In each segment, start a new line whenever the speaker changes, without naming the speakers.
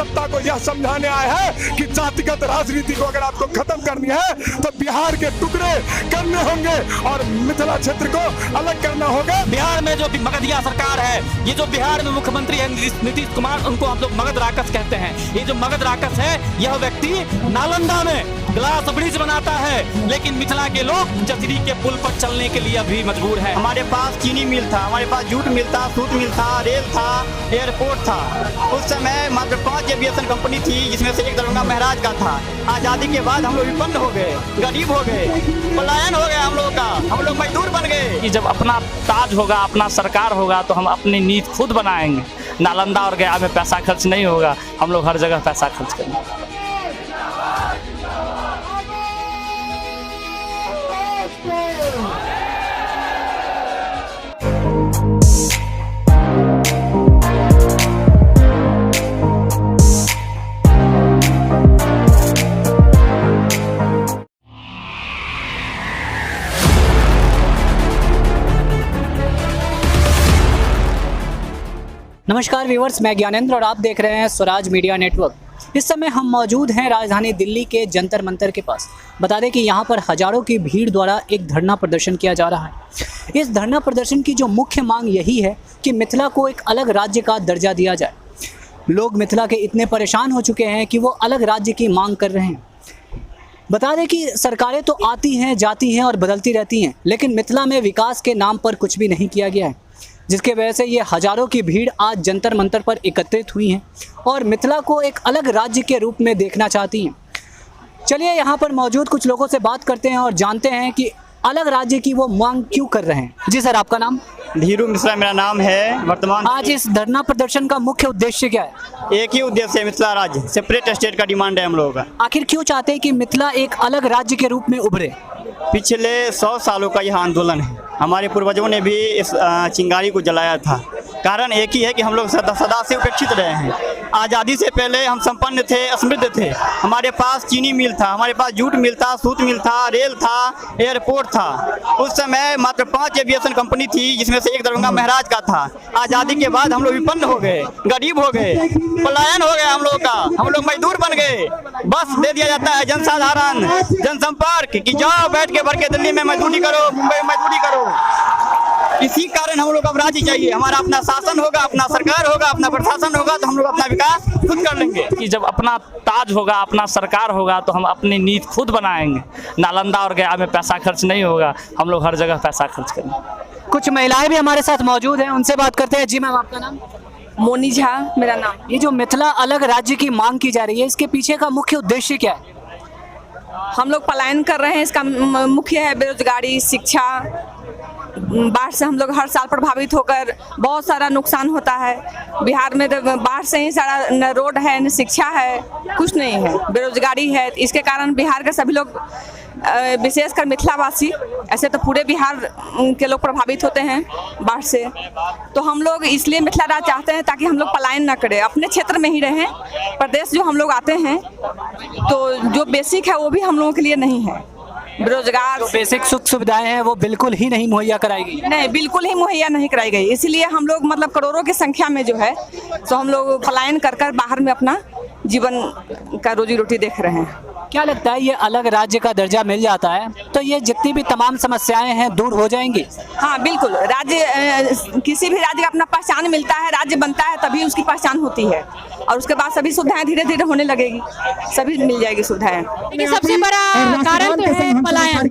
सत्ता को यह समझाने आए हैं कि जातिगत राजनीति को अगर आपको खत्म करनी है तो बिहार के टुकड़े करने होंगे और मिथिला क्षेत्र को अलग करना होगा।
बिहार में जो मगधिया सरकार है, ये जो बिहार में मुख्यमंत्री है नीतीश कुमार, उनको हम लोग मगध राक्षस कहते हैं। ये जो मगध राक्षस है, यह व्यक्ति नालंदा में ग्लास ब्रिज बनाता है, लेकिन मिथिला के लोग जसरी के पुल पर चलने के लिए अभी मजबूर है।
हमारे पास चीनी मिल था, हमारे पास जूट मिल था, सूत मिल था, रेल था, एयरपोर्ट था। उस समय मात्र 5 एविएशन कंपनी थी, जिसमें से एक दरभंगा महाराज का था। आज़ादी के बाद हम लोग विपन्न हो गए, गरीब हो गए, पलायन हो गया हम लोगों का, हम लोग मजदूर बन गए।
कि जब अपना ताज होगा, अपना सरकार होगा, तो हम अपनी नीति खुद बनाएंगे। नालंदा और गया में पैसा खर्च नहीं होगा, हम लोग हर जगह पैसा खर्च करेंगे।
नमस्कार व्यूअर्स, मैं ज्ञानेंद्र और आप देख रहे हैं स्वराज मीडिया नेटवर्क। इस समय हम मौजूद हैं राजधानी दिल्ली के जंतर मंतर के पास। बता दें कि यहाँ पर हजारों की भीड़ द्वारा एक धरना प्रदर्शन किया जा रहा है। इस धरना प्रदर्शन की जो मुख्य मांग यही है कि मिथिला को एक अलग राज्य का दर्जा दिया जाए। लोग मिथिला के इतने परेशान हो चुके हैं कि वो अलग राज्य की मांग कर रहे हैं। बता दें कि सरकारें तो आती हैं, जाती हैं और बदलती रहती हैं, लेकिन मिथिला में विकास के नाम पर कुछ भी नहीं किया गया है, जिसके वजह से ये हजारों की भीड़ आज जंतर मंतर पर एकत्रित हुई हैं और मिथिला को एक अलग राज्य के रूप में देखना चाहती हैं। चलिए यहाँ पर मौजूद कुछ लोगों से बात करते हैं और जानते हैं कि अलग राज्य की वो मांग क्यों कर रहे हैं। जी सर, आपका नाम?
धीरू मिश्रा मेरा नाम है। वर्तमान
आज इस धरना प्रदर्शन का मुख्य उद्देश्य क्या है?
एक ही उद्देश्य है, मिथिला राज्य सेपरेट स्टेट का डिमांड है हम लोगों का।
आखिर क्यों चाहते हैं कि मिथिला एक अलग राज्य के रूप में उभरे?
पिछले 100 सालों का यह आंदोलन है। हमारे पूर्वजों ने भी इस चिंगारी को जलाया था। कारण एक ही है कि हम लोग सदा से उपेक्षित रहे हैं। आज़ादी से पहले हम संपन्न थे, समृद्ध थे। हमारे पास चीनी मिल था, हमारे पास जूट मिल था, सूत मिल था, रेल था, एयरपोर्ट था। उस समय मात्र 5 एविएशन कंपनी थी, जिसमें से एक दरभंगा महाराज का था। आज़ादी के बाद हम लोग विपन्न हो गए, गरीब हो गए, पलायन हो गया हम लोग का, हम लोग मजदूर बन गए। बस दे दिया जाता है जनसाधारण, जनसंपर्क कि जाओ बैठ के भर के दिल्ली में मजदूरी करो, मुंबई में मजदूरी करो। इसी कारण हम लोग अब राज्य चाहिए। हमारा अपना शासन होगा, अपना सरकार होगा, अपना प्रशासन होगा, तो हम लोग अपना विकास खुद कर लेंगे।
कि जब अपना ताज होगा, अपना सरकार होगा, तो हम अपनी नीति खुद बनाएंगे। नालंदा और गया में पैसा खर्च नहीं होगा, हम लोग हर जगह पैसा खर्च करेंगे।
कुछ महिलाएं भी हमारे साथ मौजूद हैं, उनसे बात करते हैं। जी मैम, आपका नाम?
मोनी झा मेरा नाम।
ये जो मिथिला अलग राज्य की मांग की जा रही है, इसके पीछे का मुख्य उद्देश्य क्या है?
हम लोग पलायन कर रहे हैं, इसका मुख्य है बेरोजगारी, शिक्षा। बाढ़ से हम लोग हर साल प्रभावित होकर बहुत सारा नुकसान होता है। बिहार में तो बाढ़ से ही सारा न रोड है, न शिक्षा है, कुछ नहीं है, बेरोजगारी है। इसके कारण बिहार के सभी लोग, विशेषकर मिथिलावासी, ऐसे तो पूरे बिहार के लोग प्रभावित होते हैं बाढ़ से। तो हम लोग इसलिए मिथिला राज्य चाहते हैं ताकि हम लोग पलायन ना करें, अपने क्षेत्र में ही रहें। प्रदेश जो हम लोग आते हैं तो जो बेसिक है वो भी हम लोगों के लिए नहीं है। बेरोजगार,
तो बेसिक सुख सुविधाएं हैं वो बिल्कुल ही नहीं मुहैया कराई गई।
नहीं, बिल्कुल ही मुहैया नहीं कराई गई। इसलिए हम लोग मतलब करोड़ों की संख्या में जो है तो हम लोग पलायन कर कर बाहर में अपना जीवन का रोजी रोटी देख रहे हैं।
क्या लगता है ये अलग राज्य का दर्जा मिल जाता है तो ये जितनी भी तमाम समस्याएं हैं दूर हो जाएंगी?
हाँ बिल्कुल, राज्य, किसी भी राज्य का अपना पहचान मिलता है, राज्य बनता है तभी उसकी पहचान होती है और उसके बाद सभी सुविधाएं धीरे धीरे होने लगेगी, सभी मिल जाएगी सुविधाएं।
सबसे बड़ा कारण तो है पलायन,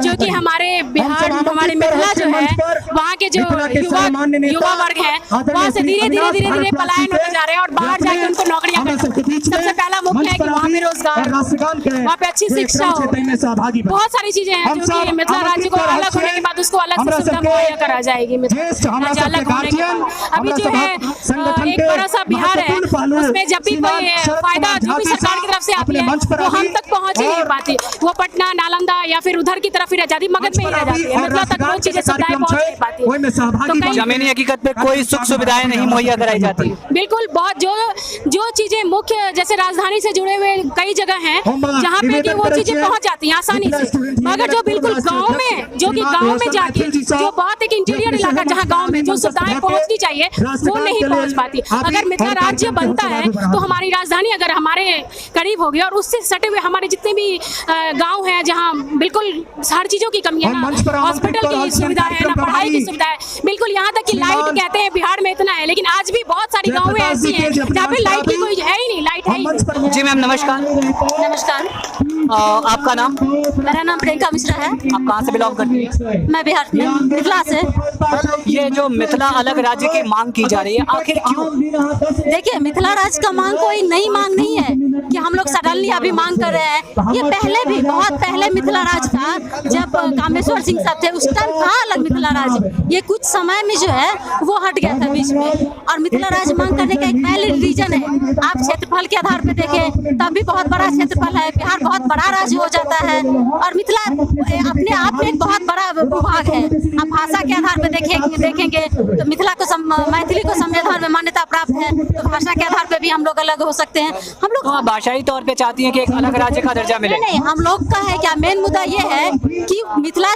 जो कि हमारे बिहार, हमारे मिथिला जो है, वहाँ के जो युवा वर्ग है वहाँ से धीरे धीरे पलायन होते जा रहे हैं और बाहर जाके उनको नौकरियां मिलती हैं। सबसे पहला मुख्य है कि वहाँ पे रोजगार, वहाँ पे अच्छी शिक्षा हो, बहुत सारी चीजें हैं जो कि मिथिला राज्य को अलग होने के बाद उसको अलग से सुविधा मुहैया करा जाएगी। राज्य अलग होने के बाद अभी जो है एक बड़ा सा बिहार है, उसमें जब भी कोई फायदा जो भी सरकार की तरफ से आती है वो हम तक पहुँच ही नहीं पाती। वो पटना, नालंदा या फिर उधर की तरफ ही रह जाती, मगध में ही रह जाती है, मिथिला तक वो चीजें सुविधाएं पहुँच नहीं पाती। तो
जमीनी हकीकत पे कोई सुख सुविधाएं नहीं मुहैया कराई जाती।
बिल्कुल, बहुत जो चीजें मुख्य, जैसे राजधानी से जुड़े हुए कई जगह हैं जहाँ पे कि वो चीजें पहुँच जाती हैं आसानी से, मगर जो बिल्कुल गांव में, जो कि गांव में जाके, जो बहुत एक इंटीरियर इलाका जहाँ गांव में जो सुविधाएं पहुँचनी चाहिए वो नहीं पहुँच पाती। अगर मिथिला राज्य बनता है तो हमारी राजधानी अगर हमारे करीब होगी और उससे सटे हुए हमारे जितने भी गाँव हैं जहाँ बिल्कुल हर चीजों की कमी है, ना हॉस्पिटल की सुविधा है, ना पढ़ाई की सुविधा है, बिल्कुल यहाँ तक कि लाइट कहते हैं बिहार में इतना है, लेकिन आज भी बहुत सारी गाँव ऐसी हैं जहाँ पे लाइट की कोई है ही नहीं, लाइट है ही नहीं।
जी मैम नमस्कार।
नमस्कार,
आपका नाम?
मेरा नाम प्रियंका मिश्रा है।
आप कहाँ से बिलोंग करती हैं?
मैं बिहार में मिथिला से।
ये जो मिथिला अलग राज्य की मांग की जा रही है, आखिर क्यों?
देखिए, मिथिला राज्य का मांग कोई नई मांग नहीं है कि हम लोग सडनली अभी मांग कर रहे हैं। ये पहले भी बहुत पहले मिथिला राज्य था, जब कामेश्वर सिंह साहब थे उस टाइम था अलग मिथिला राज्य। ये कुछ समय में जो है वो हट गया था बीच में, और मिथिला राज्य मांग करने का एक पहले रीजन है। आप क्षेत्रफल के आधार पर देखें तब भी बहुत बड़ा क्षेत्रफल है, बिहार बहुत बड़ा राज्य हो जाता है, और मिथिला अपने आप में एक बहुत बड़ा भूभाग है। आप भाषा के आधार पर देखेंगे तो मिथिला को मैथिली को संविधान में मान्यता प्राप्त है, तो भाषा के आधार पर भी हम लोग अलग हो सकते हैं। हम लोग
भाषाई तौर पे चाहती हैं कि एक अलग राज्य का दर्जा मिले?
नहीं, हम लोग का है क्या मेन मुद्दा ये है कि मिथिला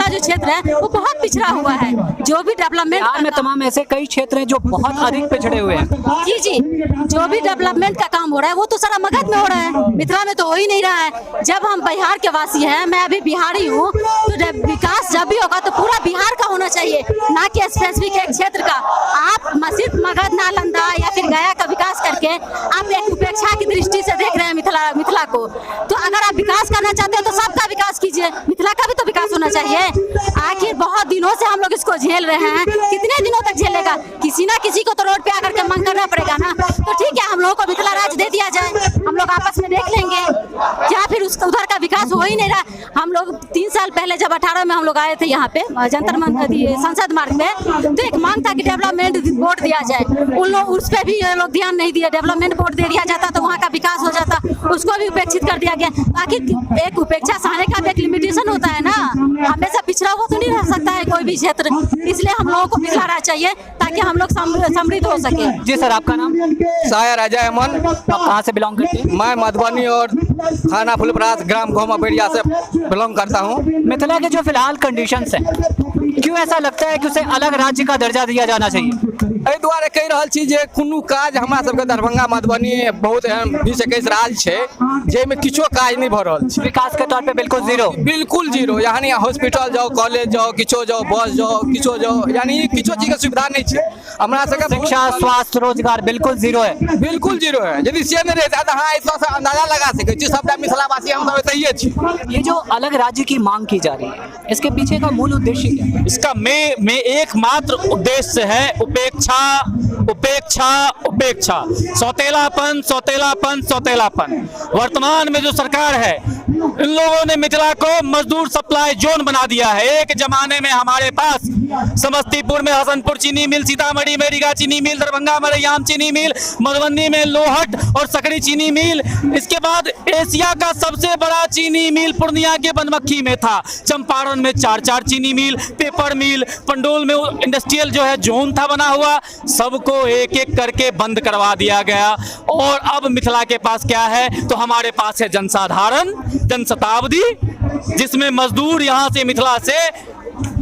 जो क्षेत्र है वो बहुत पिछड़ा हुआ है। जो भी डेवलपमेंट
बिहार में तमाम ऐसे कई क्षेत्र हैं जो बहुत अधिक पिछड़े हुए हैं।
जी, जो भी डेवलपमेंट का काम हो रहा है वो तो सारा मगध में हो रहा है, मिथिला में तो हो ही नहीं रहा है। जब हम बिहार के वासी हैं, मैं अभी बिहारी हूँ, तो विकास जब भी होगा तो पूरा बिहार का होना चाहिए, ना कि स्पेसिफिक एक क्षेत्र का। आप सिर्फ मगध, नालंदा या फिर गया का विकास करके आप एक उपेक्षा की दृष्टि से देख रहे हैं मिथिला को। तो अगर आप विकास करना चाहते हैं तो सबका विकास कीजिए, मिथिला का भी तो विकास होना चाहिए। आखिर बहुत दिनों से हम लोग इसको झेल रहे हैं, कितने दिनों तक झेलेगा? किसी ना किसी को तो रोड पे आकर के मांग करना पड़ेगा ना। तो ठीक है, हम लोगों को मिथिला राज्य दे दिया जाए, हम लोग आपस में देख लेंगे। या फिर उधर का विकास हो ही नहीं रहा। हम लोग 3 साल पहले जब 18 में हम लोग आए थे यहाँ पे जंतर मंतर संसद मार्ग में, तो एक मांग था कि डेवलपमेंट बोर्ड दिया जाए। उन लोग उस पर भी लोग ध्यान नहीं दिया। डेवलपमेंट बोर्ड दे दिया जाता तो वहाँ का विकास हो जाता, उसको भी उपेक्षित कर दिया गया। आखिर एक उपेक्षा सहने का भी एक लिमिटेशन होता है ना, हमेशा पिछड़ा हुआ तो नहीं रह सकता है कोई भी क्षेत्र। इसलिए हम लोगों को मिथिला राज्य चाहिए ताकि हम लोग समृद्ध हो सके।
जी सर, आपका नाम?
साया राजा अमन।
आप कहाँ से बिलोंग करते हैं?
मैं मधुबनी और थाना फुलपरास ग्राम घोमापेड़िया से बिलोंग करता हूँ।
मिथिला के जो फिलहाल कंडीशंस हैं, क्यों ऐसा लगता है कि उसे अलग राज्य का दर्जा दिया जाना चाहिए?
एहि दुआरे कहि रहल छी जे कोनो काज हमरा सबके दरभंगा मधुबनी बहुत एहन 20-21 राज्य छै जाहिमे किछो काज नहीं भऽ रहल छै।
विकास के तौर पे बिल्कुल जीरो।
बिल्कुल जीरो। यानी हॉस्पिटल जाओ, कॉलेज जाओ, किछो जाओ, बस जाओ, किछो जाओ, यानी किछो चीज के सुविधा नहीं छै हमरा सबके।
शिक्षा, स्वास्थ्य, रोजगार बिल्कुल जीरो है।
बिल्कुल जीरो है। यदि से नहीं रहता तो हाँ ऐसा से अंदाजा लगा सकै छी सबटा मिथिलावासी हम सब एतहिए छी।
ये जो अलग राज्य की मांग की जा रही है, इसके पीछे का मूल उद्देश्य क्या है?
इसका में एकमात्र उद्देश्य है उपेक्षा, उपेक्षा, उपेक्षा, सौतेलापन, सौतेलापन, सौतेलापन। वर्तमान में जो सरकार है, इन लोगों ने मिथिला को मजदूर सप्लाई जोन बना दिया है। एक जमाने में हमारे पास समस्तीपुर में हसनपुर चीनी मिल, सीतामढ़ी में रीगा चीनी मिल, दरभंगा में रैयाम चीनी मिल, मधुबनी में लोहट और सकरी चीनी मिल। इसके बाद एशिया का सबसे बड़ा चीनी मिल पूर्णिया के बनमक्खी में था। चंपारण में 4 चीनी मिल, पेपर मिल, पंडोल में इंडस्ट्रियल जो है जोन था बना हुआ, सबको एक एक करके बंद करवा दिया गया। और अब मिथिला के पास क्या है? तो हमारे पास है जनसाधारण, जनशताब्दी, जिसमें मजदूर यहाँ से मिथिला से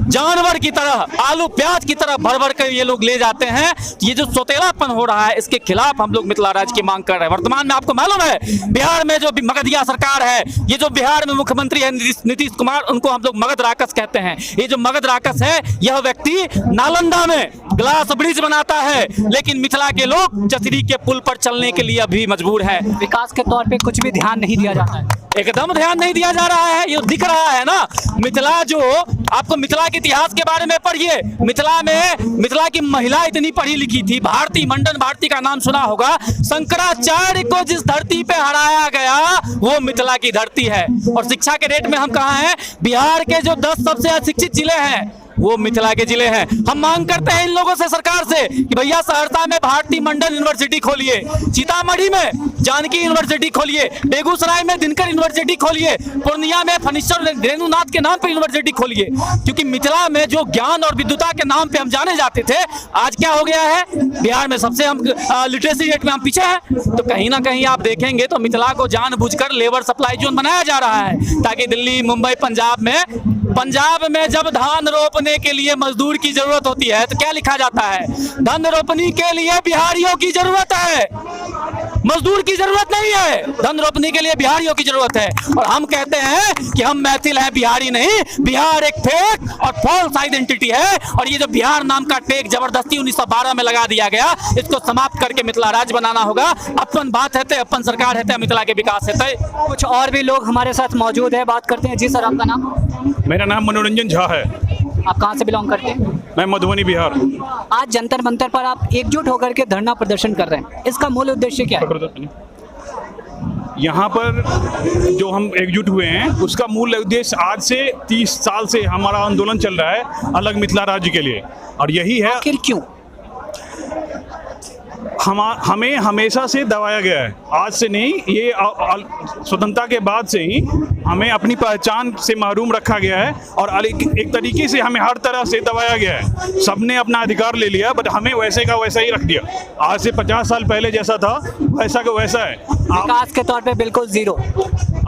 जानवर की तरह, आलू प्याज की तरह भर भर कर ये लोग ले जाते हैं। ये जो सौतेलापन हो रहा है, इसके खिलाफ हम लोग मिथिला राज्य की मांग कर रहे हैं। वर्तमान में आपको मालूम है बिहार में जो मगधिया सरकार है, ये जो बिहार में मुख्यमंत्री है नीतीश कुमार, उनको हम लोग मगध राक्षस कहते हैं। ये जो मगध राक्षस है, यह व्यक्ति नालंदा में ग्लास ब्रिज बनाता है, लेकिन मिथिला के लोग चतरी के पुल पर चलने के लिए अभी मजबूर है।
विकास के तौर पे कुछ भी ध्यान नहीं दिया जाता है।
एकदम ध्यान नहीं दिया जा रहा है। ये दिख रहा है ना, मिथिला जो, आपको मिथिला के इतिहास के बारे में पढ़िए। मिथिला की महिला इतनी पढ़ी लिखी थी, भारती, मंडन भारती का नाम सुना होगा। शंकराचार्य को जिस धरती पे हराया गया वो मिथिला की धरती है। और शिक्षा के रेट में हम कहाँ हैं? बिहार के जो 10 सबसे अशिक्षित जिले हैं वो मिथिला के जिले हैं। हम मांग करते हैं इन लोगों से, सरकार से, कि भैया सहरसा में भारती मंडल यूनिवर्सिटी खोलिए, सीतामढ़ी में जानकी यूनिवर्सिटी खोलिए, बेगूसराय में दिनकर यूनिवर्सिटी खोलिए, पूर्णिया में फनीश्वर रेणुनाथ के नाम पे यूनिवर्सिटी खोलिए। क्योंकि मिथिला में जो ज्ञान और विद्वता के नाम पे हम जाने जाते थे, आज क्या हो गया है, बिहार में सबसे हम लिटरेसी रेट में हम पीछे हैं। तो कहीं ना कहीं आप देखेंगे तो मिथिला को जानबूझकर लेबर सप्लाई जोन बनाया जा रहा है, ताकि दिल्ली, मुंबई, पंजाब में जब धान रोपने के लिए मजदूर की जरूरत होती है तो क्या लिखा जाता है, धान रोपनी के लिए बिहारियों की जरूरत है, मजदूर की जरूरत नहीं है, धन रोपनी के लिए बिहारियों की जरूरत है। और हम कहते हैं कि हम मैथिल हैं, बिहारी नहीं। बिहार एक फेक और फॉल्स आइडेंटिटी है, और ये जो बिहार नाम का टेग जबरदस्ती 1912 में लगा दिया गया, इसको समाप्त करके मिथिला राज्य बनाना होगा। अपन बात है, अपन सरकार है, मिथिला के विकास है।
कुछ और भी लोग हमारे साथ मौजूद है, बात करते हैं। जी सर, आपका नाम?
मेरा नाम मनोरंजन झा है।
आप कहाँ से बिलोंग करते हैं?
मैं मधुबनी, बिहार।
आज जंतर मंतर पर आप एकजुट होकर के धरना प्रदर्शन कर रहे हैं, इसका मूल उद्देश्य क्या है?
यहाँ पर जो हम एकजुट हुए हैं उसका मूल उद्देश्य, आज से 30 साल से हमारा आंदोलन चल रहा है अलग मिथिला राज्य के लिए, और यही है।
आखिर क्यों?
हमें हमेशा से दबाया गया है, आज से नहीं, ये स्वतंत्रता के बाद से ही हमें अपनी पहचान से महरूम रखा गया है, और एक तरीके से हमें हर तरह से दबाया गया है। सबने अपना अधिकार ले लिया, बट हमें वैसे का वैसा ही रख दिया। आज से 50 साल पहले जैसा था वैसा का वैसा है।
विकास के तौर पे बिल्कुल जीरो।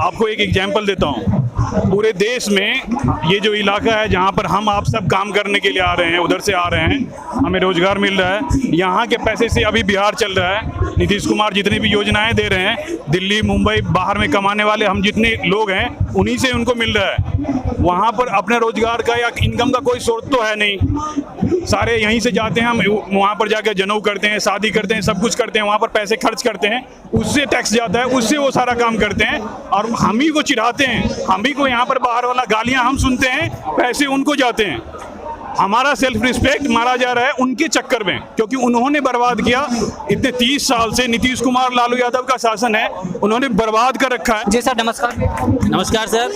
आपको एक एग्जाम्पल देता हूँ। पूरे देश में ये जो इलाका है जहाँ पर हम आप सब काम करने के लिए आ रहे हैं, उधर से आ रहे हैं, हमें रोजगार मिल रहा है, यहाँ के पैसे से अभी बिहार चल रहा है। नीतीश कुमार जितनी भी योजनाएं दे रहे हैं, दिल्ली, मुंबई, बाहर में कमाने वाले हम जितने लोग हैं उन्हीं से उनको मिल रहा है। वहाँ पर अपने रोजगार का या इनकम का कोई सोर्स तो है नहीं, सारे यहीं से जाते हैं, हम वहाँ पर जाकर जनेऊ करते हैं, शादी करते हैं, सब कुछ करते हैं, वहाँ पर पैसे खर्च करते हैं, उससे टैक्स जाता है, उससे वो सारा काम करते हैं, और हम ही को चिढ़ाते हैं, हम ही को यहाँ पर बाहर वाला गालियाँ हम सुनते हैं, पैसे उनको जाते हैं। हमारा सेल्फ रिस्पेक्ट मारा जा रहा है उनके चक्कर में, क्योंकि उन्होंने बर्बाद किया। इतने 30 साल से नीतीश कुमार, लालू यादव का शासन है, उन्होंने बर्बाद कर रखा है।
जी सर, नमस्कार।
नमस्कार सर।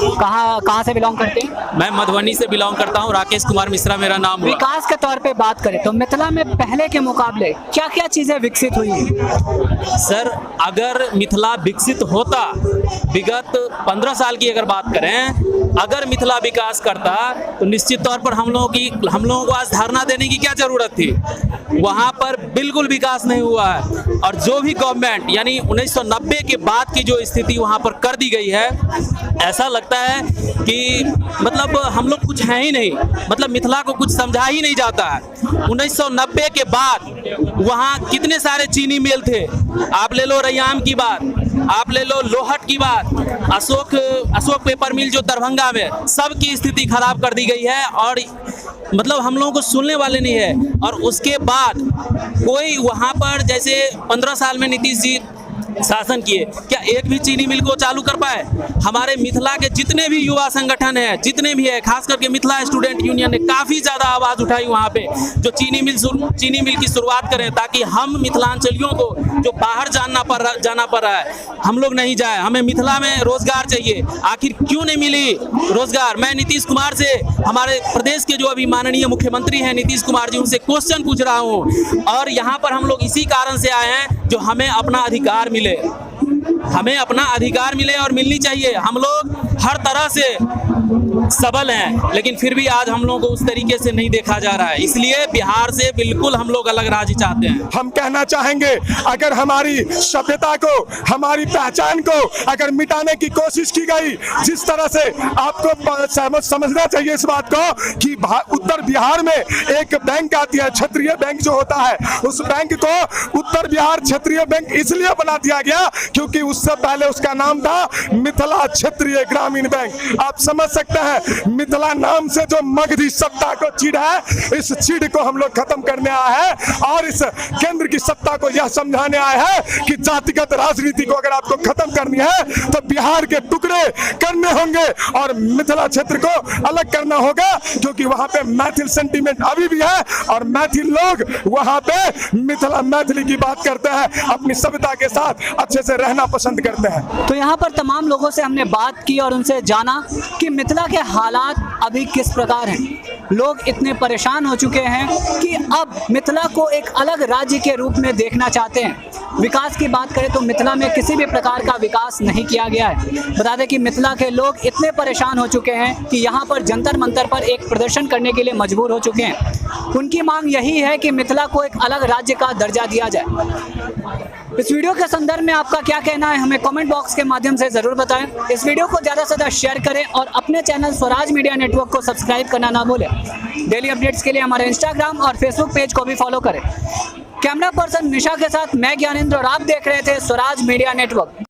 कहाँ से बिलोंग करते हैं?
मैं मधुबनी से बिलोंग करता हूँ, राकेश कुमार मिश्रा मेरा नाम हुआ।
विकास के तौर पे बात करें तो मिथिला में पहले के मुकाबले क्या क्या चीजें विकसित हुई?
सर, अगर मिथिला विकसित होता, विगत 15 साल की अगर बात करें, अगर मिथिला विकास करता तो निश्चित तौर पर हम लोगों को आज धारणा देने की क्या जरूरत थी। वहाँ पर बिल्कुल विकास नहीं हुआ है, और जो भी गवर्नमेंट यानी 1990 के बाद की जो स्थिति वहाँ पर कर दी गई है, ऐसा लगता है कि मतलब हम लोग कुछ हैं ही नहीं, मतलब मिथिला को कुछ समझा ही नहीं जाता है। 1990 के बाद वहाँ कितने सारे चीनी मिल थे, आप ले लो रैयाम की बात, आप ले लो लोहट की बात, अशोक पेपर मिल जो दरभंगा में, सबकी स्थिति खराब कर दी गई है, और मतलब हम लोगों को सुनने वाले नहीं है। और उसके बाद कोई वहाँ पर जैसे 15 साल में नीतीश जी शासन किए, क्या एक भी चीनी मिल को चालू कर पाए? हमारे मिथिला के जितने भी युवा संगठन हैं, जितने भी है, खास करके मिथिला स्टूडेंट यूनियन ने काफ़ी ज़्यादा आवाज़ उठाई वहाँ पे, जो चीनी मिल की शुरुआत करें, ताकि हम मिथिलांचलियों को जो बाहर जाना पड़ रहा है, हम लोग नहीं जाए। हमें मिथिला में रोजगार चाहिए, आखिर क्यों नहीं मिली रोजगार? मैं नीतीश कुमार से, हमारे प्रदेश के जो अभी माननीय मुख्यमंत्री हैं नीतीश कुमार जी, उनसे क्वेश्चन पूछ रहा हूँ, और यहाँ पर हम लोग इसी कारण से आए हैं, जो हमें अपना अधिकार मिले, हमें अपना अधिकार मिले, और मिलनी चाहिए। हम लोग हर तरह से सबल हैं, लेकिन फिर भी आज हम लोगों को उस तरीके से नहीं देखा जा रहा है, इसलिए बिहार से बिल्कुल हम लोग अलग राज्य चाहते हैं।
हम कहना चाहेंगे, अगर हमारी सभ्यता को, हमारी पहचान को अगर मिटाने की कोशिश की गई, जिस तरह से आपको समझना चाहिए इस बात को कि उत्तर बिहार में एक बैंक आती है, क्षेत्रीय बैंक जो होता है, उस बैंक को उत्तर बिहार क्षेत्रीय बैंक इसलिए बना दिया गया क्योंकि उससे पहले उसका नाम था मिथिला क्षेत्रीय ग्रामीण बैंक। आप समझ सकते हैं, मिथिला नाम से जो मगधी सत्ता को चिढ़ है, इस चिढ़ को हम लोग खत्म करने आए हैं, और इस केंद्र की सत्ता को यह समझाने आए हैं कि जातिगत राजनीति को अगर आपको खत्म करनी है तो बिहार के टुकड़े करने होंगे और मिथिला क्षेत्र को अलग करना होगा, क्योंकि वहां पे मैथिल सेंटीमेंट अभी भी है, और मैथिल लोग वहां पे मैथिली की बात करते हैं, अपनी सभ्यता के साथ अच्छे से रहना पसंद करते हैं।
तो यहाँ पर तमाम लोगों से हमने बात की और उनसे जाना कि मिथिला के हालात अभी किस प्रकार हैं। लोग इतने परेशान हो चुके हैं कि अब मिथिला को एक अलग राज्य के रूप में देखना चाहते हैं। विकास की बात करें तो मिथिला में किसी भी प्रकार का विकास नहीं किया गया है। बता दें कि मिथिला के लोग इतने परेशान हो चुके हैं कि यहाँ पर जंतर मंतर पर एक प्रदर्शन करने के लिए मजबूर हो चुके हैं। उनकी मांग यही है कि मिथिला को एक अलग राज्य का दर्जा दिया जाए। इस वीडियो के संदर्भ में आपका क्या कहना है हमें कमेंट बॉक्स के माध्यम से ज़रूर बताएं। इस वीडियो को ज़्यादा से ज़्यादा शेयर करें और अपने चैनल स्वराज मीडिया नेटवर्क को सब्सक्राइब करना ना भूलें। डेली अपडेट्स के लिए हमारे इंस्टाग्राम और फेसबुक पेज को भी फॉलो करें। कैमरा पर्सन निशा के साथ मैं ज्ञानेंद्र और आप देख रहे थे स्वराज मीडिया नेटवर्क।